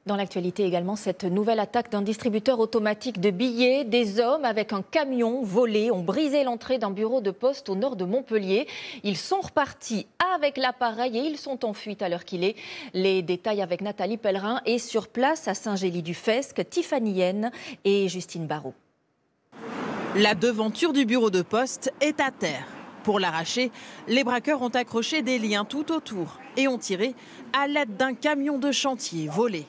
Dans l'actualité également, cette nouvelle attaque d'un distributeur automatique de billets. Des hommes avec un camion volé ont brisé l'entrée d'un bureau de poste au nord de Montpellier. Ils sont repartis avec l'appareil et ils sont en fuite à l'heure qu'il est. Les détails avec Nathalie Pellerin et sur place à Saint-Gély-du-Fesque, Tiffany Yen et Justine Barrault. La devanture du bureau de poste est à terre. Pour l'arracher, les braqueurs ont accroché des liens tout autour et ont tiré à l'aide d'un camion de chantier volé.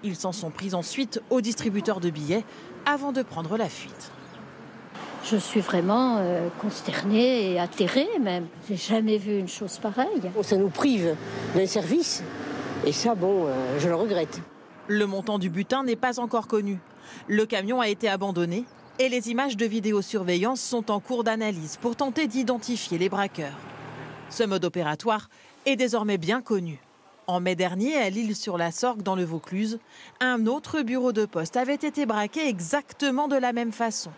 Ils s'en sont pris ensuite au distributeur de billets avant de prendre la fuite. Je suis vraiment consternée et atterrée même. J'ai jamais vu une chose pareille. Ça nous prive d'un service et ça, je le regrette. Le montant du butin n'est pas encore connu. Le camion a été abandonné et les images de vidéosurveillance sont en cours d'analyse pour tenter d'identifier les braqueurs. Ce mode opératoire est désormais bien connu. En mai dernier, à l'Isle-sur-la-Sorgue, dans le Vaucluse, un autre bureau de poste avait été braqué exactement de la même façon.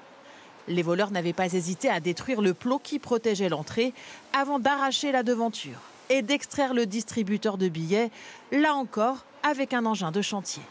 Les voleurs n'avaient pas hésité à détruire le plot qui protégeait l'entrée avant d'arracher la devanture et d'extraire le distributeur de billets, là encore avec un engin de chantier.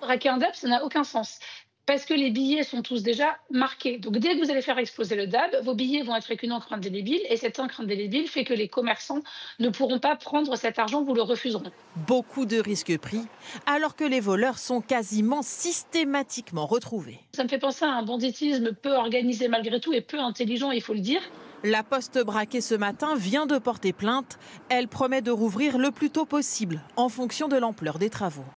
Braquer un DAB, ça n'a aucun sens. Parce que les billets sont tous déjà marqués. Donc dès que vous allez faire exploser le DAB, vos billets vont être avec une encre indélébile et cette encre indélébile fait que les commerçants ne pourront pas prendre cet argent, vous le refuseront. Beaucoup de risques pris, alors que les voleurs sont quasiment systématiquement retrouvés. Ça me fait penser à un banditisme peu organisé malgré tout et peu intelligent, il faut le dire. La poste braquée ce matin vient de porter plainte. Elle promet de rouvrir le plus tôt possible, en fonction de l'ampleur des travaux.